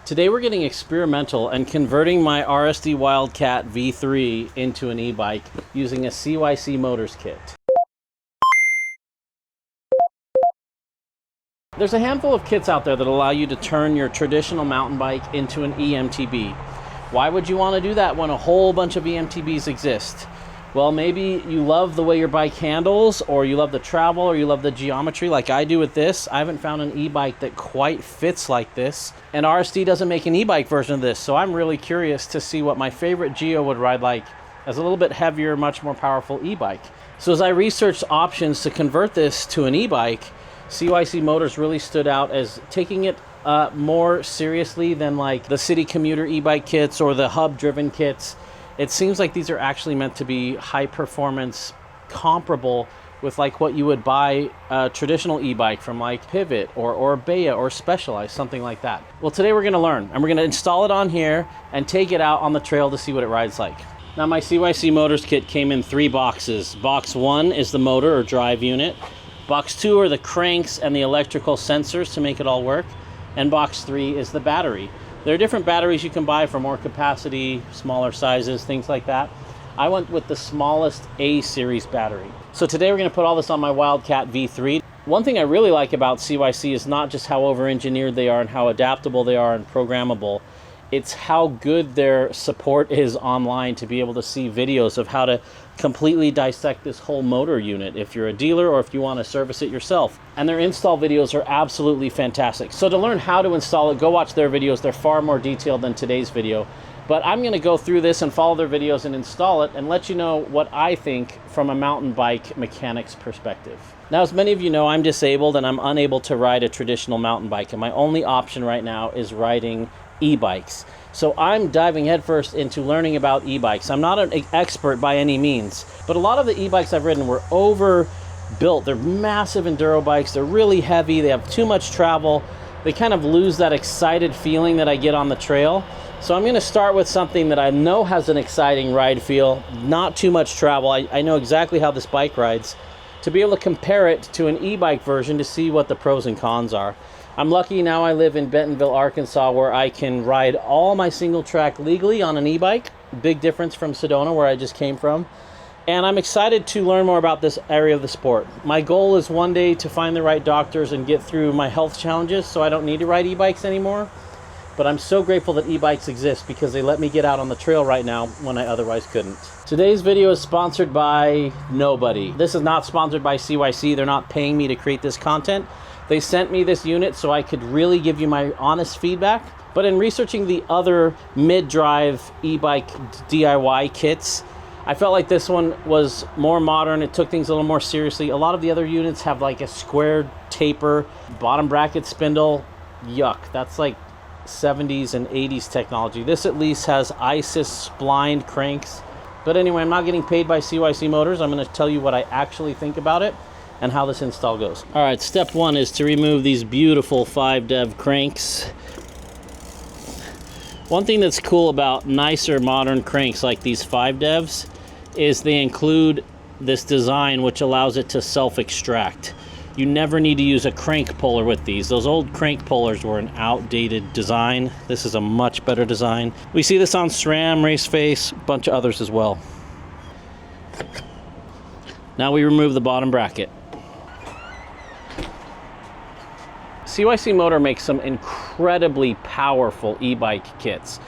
Today we're getting experimental and converting my RSD Wildcat V3 into an e-bike using a CYC Motors kit. There's a handful of kits out there that allow you to turn your traditional mountain bike into an eMTB. Why would you want to do that when a whole bunch of eMTBs exist? Well, maybe you love the way your bike handles, or you love the travel, or you love the geometry like I do with this. I haven't found an e-bike that quite fits like this, and RSD doesn't make an e-bike version of this, so I'm really curious to see what my favorite Geo would ride like as a little bit heavier, much more powerful e-bike. So as I researched options to convert this to an e-bike, CYC Motors really stood out as taking it more seriously than like the city commuter e-bike kits or the hub-driven kits. It seems like these are actually meant to be high performance, comparable with like what you would buy a traditional e-bike from like Pivot or Bea or Specialized, something like that. Well, today we're gonna learn, and we're gonna install it on here and take it out on the trail to see what it rides like. Now my CYC Motors kit came in 3 boxes. Box 1 is the motor or drive unit. Box 2 are the cranks and the electrical sensors to make it all work. And box 3 is the battery. There are different batteries you can buy for more capacity, smaller sizes, things like that. I went with the smallest A series battery. So today we're gonna put all this on my Wildcat V3. One thing I really like about CYC is not just how over-engineered they are and how adaptable they are and programmable, it's how good their support is online to be able to see videos of how to completely dissect this whole motor unit if you're a dealer or if you want to service it yourself. And their install videos are absolutely fantastic. So to learn how to install it, go watch their videos. They're far more detailed than today's video. But I'm going to go through this and follow their videos and install it and let you know what I think from a mountain bike mechanic's perspective. Now, as many of you know, I'm disabled and I'm unable to ride a traditional mountain bike. And my only option right now is riding e-bikes. So I'm diving headfirst into learning about e-bikes. I'm not an expert by any means, but a lot of the e-bikes I've ridden were overbuilt. They're massive enduro bikes. They're really heavy. They have too much travel. They kind of lose that excited feeling that I get on the trail. So I'm going to start with something that I know has an exciting ride feel, not too much travel. I know exactly how this bike rides, to be able to compare it to an e-bike version to see what the pros and cons are. I'm lucky now I live in Bentonville, Arkansas, where I can ride all my single track legally on an e-bike. Big difference from Sedona, where I just came from. And I'm excited to learn more about this area of the sport. My goal is one day to find the right doctors and get through my health challenges so I don't need to ride e-bikes anymore. But I'm so grateful that e-bikes exist because they let me get out on the trail right now when I otherwise couldn't. Today's video is sponsored by nobody. This is not sponsored by CYC. They're not paying me to create this content. They sent me this unit so I could really give you my honest feedback. But in researching the other mid-drive e-bike DIY kits, I felt like this one was more modern. It took things a little more seriously. A lot of the other units have like a squared taper, bottom bracket spindle. Yuck, that's like 70s and 80s technology. This at least has ISIS splined cranks. But anyway, I'm not getting paid by CYC Motors. I'm going to tell you what I actually think about it and how this install goes. All right, step 1 is to remove these beautiful 5-dev cranks. One thing that's cool about nicer modern cranks like these 5-devs is they include this design which allows it to self-extract. You never need to use a crank puller with these. Those old crank pullers were an outdated design. This is a much better design. We see this on SRAM, Raceface, a bunch of others as well. Now we remove the bottom bracket. CYC Motor makes some incredibly powerful e-bike kits,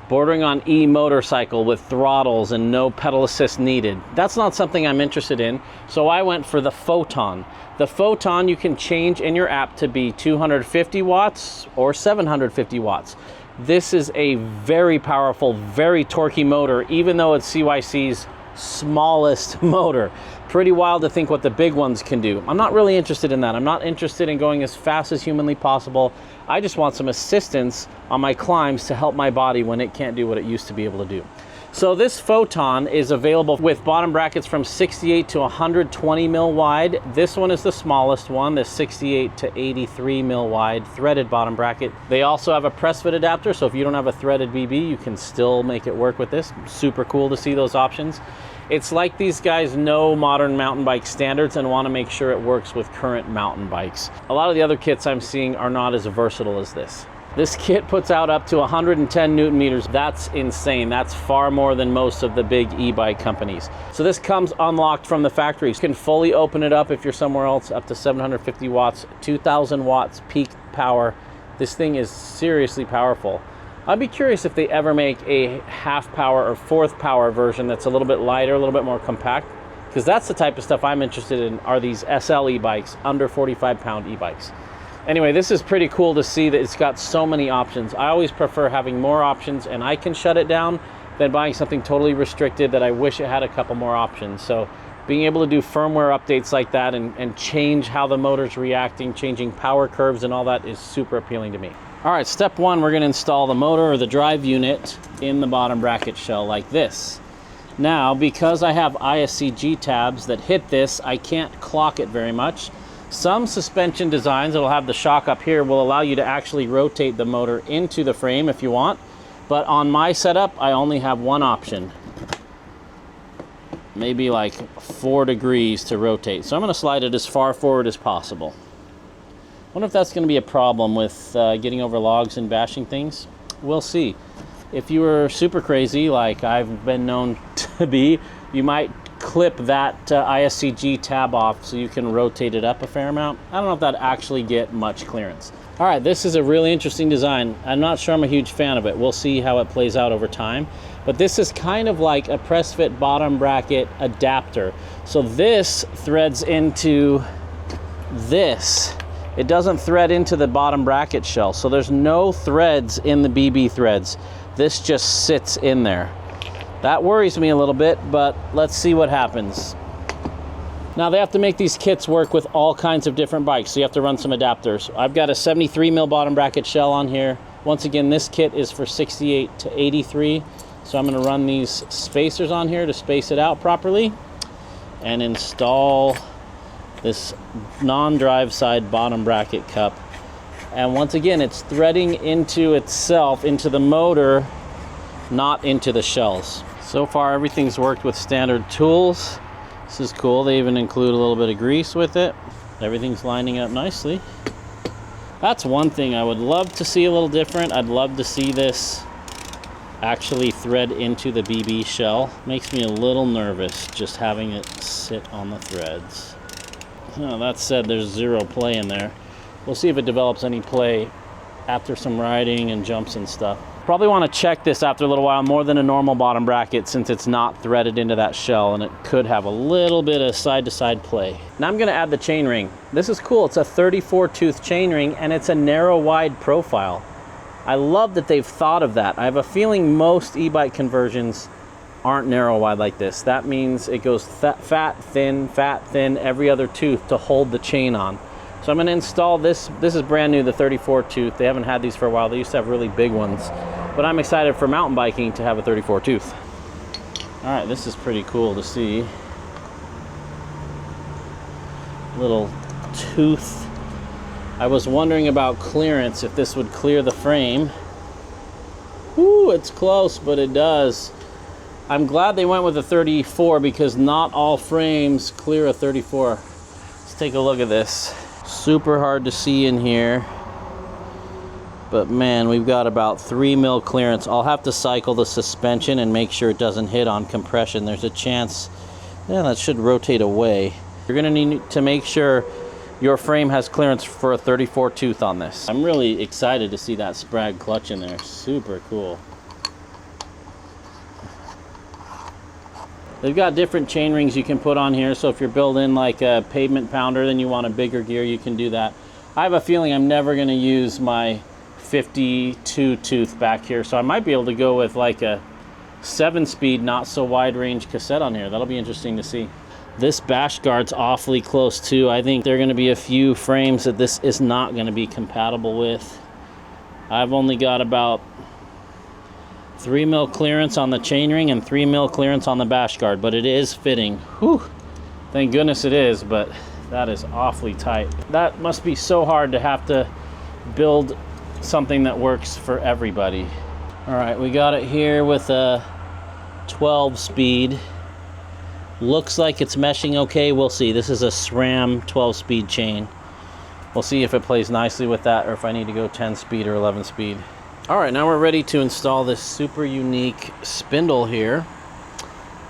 bordering on e-motorcycle with throttles and no pedal assist needed. That's not something I'm interested in, so I went for the Photon. The Photon you can change in your app to be 250 watts or 750 watts. This is a very powerful, very torquey motor, even though it's CYC's smallest motor. Pretty wild to think what the big ones can do. I'm not really interested in that. I'm not interested in going as fast as humanly possible. I just want some assistance on my climbs to help my body when it can't do what it used to be able to do. So this Photon is available with bottom brackets from 68 to 120 mil wide. This one is the smallest one, the 68 to 83 mil wide threaded bottom bracket. They also have a press fit adapter, so if you don't have a threaded BB, you can still make it work with this. Super cool to see those options. It's like these guys know modern mountain bike standards and want to make sure it works with current mountain bikes. A lot of the other kits I'm seeing are not as versatile as this. This kit puts out up to 110 Newton meters. That's insane. That's far more than most of the big e-bike companies. So this comes unlocked from the factory. You can fully open it up if you're somewhere else, up to 750 watts, 2,000 watts peak power. This thing is seriously powerful. I'd be curious if they ever make a half power or fourth power version that's a little bit lighter, a little bit more compact, because that's the type of stuff I'm interested in, are these SL e-bikes, under 45-pound e-bikes. Anyway, this is pretty cool to see that it's got so many options. I always prefer having more options and I can shut it down than buying something totally restricted that I wish it had a couple more options. So being able to do firmware updates like that and change how the motor's reacting, changing power curves and all that is super appealing to me. All right, step one, we're gonna install the motor or the drive unit in the bottom bracket shell like this. Now, because I have ISCG tabs that hit this, I can't clock it very much. Some suspension designs that will have the shock up here will allow you to actually rotate the motor into the frame if you want. But on my setup, I only have one option. Maybe like 4 degrees to rotate. So I'm gonna slide it as far forward as possible. Wonder if that's gonna be a problem with getting over logs and bashing things. We'll see. If you were super crazy, like I've been known to be, you might clip that ISCG tab off so you can rotate it up a fair amount. I don't know if that actually get much clearance. All right, this is a really interesting design. I'm not sure I'm a huge fan of it. We'll see how it plays out over time. But this is kind of like a press fit bottom bracket adapter. So this threads into this. It doesn't thread into the bottom bracket shell. So there's no threads in the BB threads. This just sits in there. That worries me a little bit, but let's see what happens. Now they have to make these kits work with all kinds of different bikes, so you have to run some adapters. I've got a 73 mil bottom bracket shell on here. Once again, this kit is for 68 to 83, so I'm gonna run these spacers on here to space it out properly and install this non-drive side bottom bracket cup. And once again, it's threading into itself, into the motor, not into the shells. So far, everything's worked with standard tools. This is cool. They even include a little bit of grease with it. Everything's lining up nicely. That's one thing I would love to see a little different. I'd love to see this actually thread into the BB shell. Makes me a little nervous just having it sit on the threads. Oh, that said, there's zero play in there. We'll see if it develops any play after some riding and jumps and stuff. Probably want to check this after a little while more than a normal bottom bracket since it's not threaded into that shell and it could have a little bit of side-to-side play. Now I'm going to add the chain ring. This is cool. It's a 34 tooth chain ring and it's a narrow wide profile. I love that they've thought of that. I have a feeling most e-bike conversions aren't narrow wide like this. That means it goes fat, thin, every other tooth to hold the chain on. So I'm going to install this. This is brand new, the 34 tooth. They haven't had these for a while. They used to have really big ones. But I'm excited for mountain biking to have a 34 tooth. All right, this is pretty cool to see. Little tooth. I was wondering about clearance, if this would clear the frame. Ooh, it's close, but it does. I'm glad they went with a 34 because not all frames clear a 34. Let's take a look at this. Super hard to see in here, but man, we've got about 3 mil clearance. I'll have to cycle the suspension and make sure it doesn't hit on compression. There's a chance, yeah, that should rotate away. You're gonna need to make sure your frame has clearance for a 34 tooth on this. I'm really excited to see that Sprag clutch in there. Super cool. They've got different chain rings you can put on here, so if you're building like a pavement pounder, then you want a bigger gear, you can do that. I have a feeling I'm never gonna use my 52 tooth back here, so I might be able to go with like a 7-speed, not so wide range cassette on here. That'll be interesting to see. This bash guard's awfully close too. I think there are gonna be a few frames that this is not gonna be compatible with. I've only got about 3 mil clearance on the chainring and 3 mil clearance on the bash guard, but it is fitting. Whew. Thank goodness it is, but that is awfully tight. That must be so hard to have to build something that works for everybody. All right, we got it here with a 12 speed. Looks like it's meshing okay. We'll see. This is a SRAM 12 speed chain. We'll see if it plays nicely with that or if I need to go 10 speed or 11 speed. All right, now we're ready to install this super unique spindle here.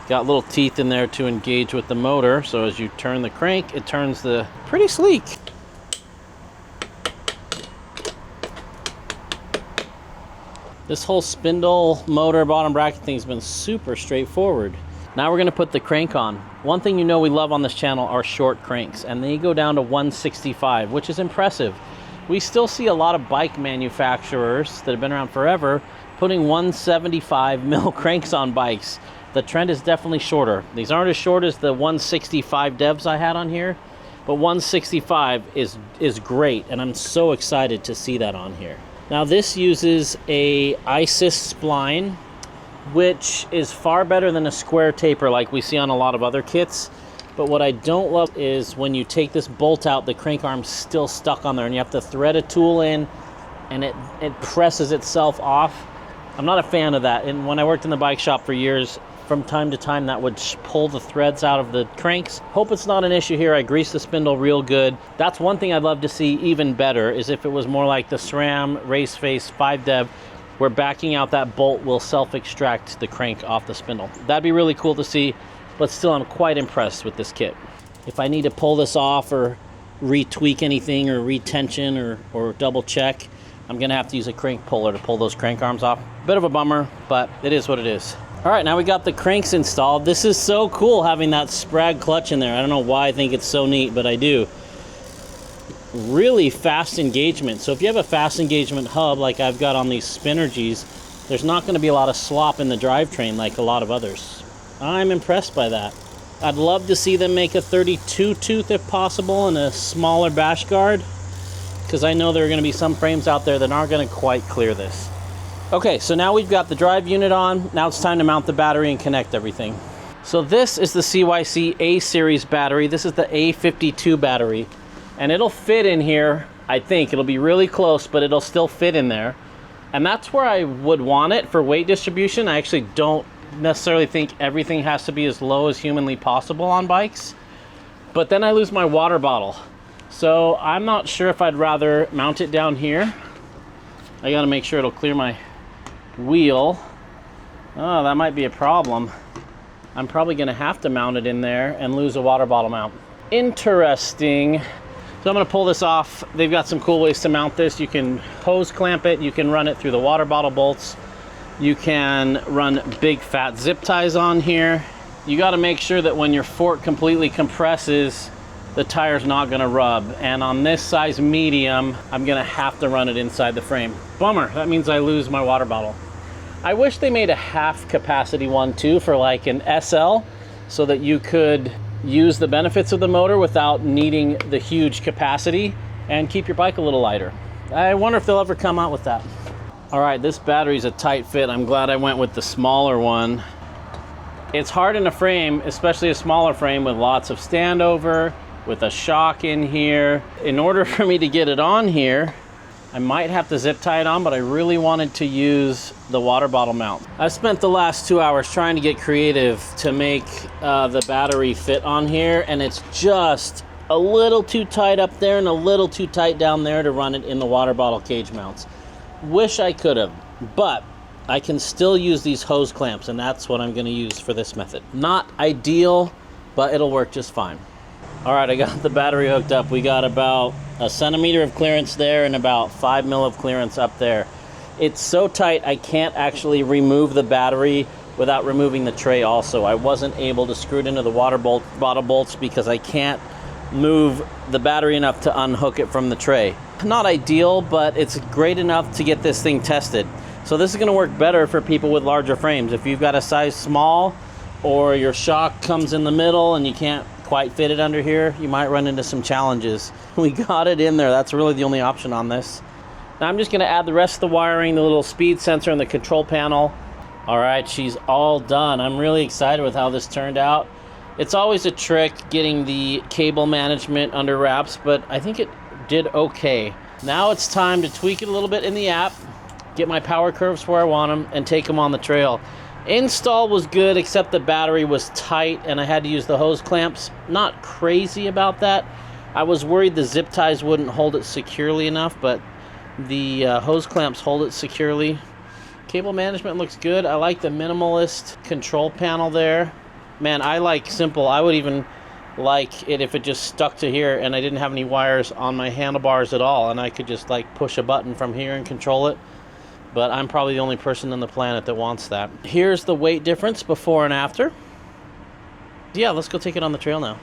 Got little teeth in there to engage with the motor, so as you turn the crank, it turns the pretty sleek. This whole spindle, motor, bottom bracket thing has been super straightforward. Now we're gonna put the crank on. One thing you know we love on this channel are short cranks, and they go down to 165, which is impressive. We still see a lot of bike manufacturers that have been around forever putting 175 mil cranks on bikes. The trend is definitely shorter. These aren't as short as the 165 devs I had on here, but 165 is great, and I'm so excited to see that on here. Now this uses a ISIS spline, which is far better than a square taper like we see on a lot of other kits. But what I don't love is when you take this bolt out, the crank arm's still stuck on there and you have to thread a tool in and it presses itself off. I'm not a fan of that. And when I worked in the bike shop for years, from time to time that would pull the threads out of the cranks. Hope it's not an issue here. I greased the spindle real good. That's one thing I'd love to see even better, is if it was more like the SRAM Race Face 5 Dev, where backing out that bolt will self-extract the crank off the spindle. That'd be really cool to see, but still I'm quite impressed with this kit. If I need to pull this off or retweak anything or retension or double check, I'm gonna have to use a crank puller to pull those crank arms off. Bit of a bummer, but it is what it is. All right, now we got the cranks installed. This is so cool having that Sprag clutch in there. I don't know why I think it's so neat, but I do. Really fast engagement. So if you have a fast engagement hub like I've got on these Spinergies, there's not going to be a lot of slop in the drivetrain like a lot of others. I'm impressed by that. I'd love to see them make a 32 tooth if possible and a smaller bash guard, because I know there are going to be some frames out there that aren't going to quite clear this. Okay, so now we've got the drive unit on. Now it's time to mount the battery and connect everything. So this is the CYC A series battery. This is the A52 battery. And it'll fit in here, I think. It'll be really close, but it'll still fit in there. And that's where I would want it for weight distribution. I actually don't necessarily think everything has to be as low as humanly possible on bikes. But then I lose my water bottle. So I'm not sure if I'd rather mount it down here. I gotta make sure it'll clear my wheel. Oh, that might be a problem. I'm probably gonna have to mount it in there and lose a water bottle mount. Interesting. So I'm gonna pull this off. They've got some cool ways to mount this. You can hose clamp it, you can run it through the water bottle bolts, you can run big fat zip ties on here. You gotta make sure that when your fork completely compresses, the tire's not gonna rub. And on this size medium, I'm gonna have to run it inside the frame. Bummer, that means I lose my water bottle. I wish they made a half capacity one too for like an SL, so that you could use the benefits of the motor without needing the huge capacity and keep your bike a little lighter. I wonder if they'll ever come out with that. All right, this battery's a tight fit. I'm glad I went with the smaller one. It's hard in a frame, especially a smaller frame with lots of standover, with a shock in here. In order for me to get it on here, I might have to zip tie it on, but I really wanted to use the water bottle mount. I spent the last 2 hours trying to get creative to make the battery fit on here, and it's just a little too tight up there and a little too tight down there to run it in the water bottle cage mounts. Wish I could have, but I can still use these hose clamps, and that's what I'm gonna use for this method. Not ideal, but it'll work just fine. All right, I got the battery hooked up. We got about a centimeter of clearance there and about 5 mil of clearance up there. It's so tight I can't actually remove the battery without removing the tray also. I wasn't able to screw it into the water bottle bolts because I can't move the battery enough to unhook it from the tray. Not ideal, but it's great enough to get this thing tested. So this is gonna work better for people with larger frames. If you've got a size small or your shock comes in the middle and you can't quite fit it under here, you might run into some challenges. We got it in there. That's really the only option on this. Now I'm just gonna add the rest of the wiring, the little speed sensor and the control panel. All right, she's all done. I'm really excited with how this turned out. It's always a trick getting the cable management under wraps, but I think it did okay. Now it's time to tweak it a little bit in the app, get my power curves where I want them, and take them on the trail. Install was good, except the battery was tight and I had to use the hose clamps. Not crazy about that, I was worried the zip ties wouldn't hold it securely enough, but the hose clamps hold it securely. Cable management looks good. I like the minimalist control panel there. Man, I like simple. I would even like it if it just stuck to here and I didn't have any wires on my handlebars at all, and I could just like push a button from here and control it. But I'm probably the only person on the planet that wants that. Here's the weight difference before and after. Yeah, let's go take it on the trail now.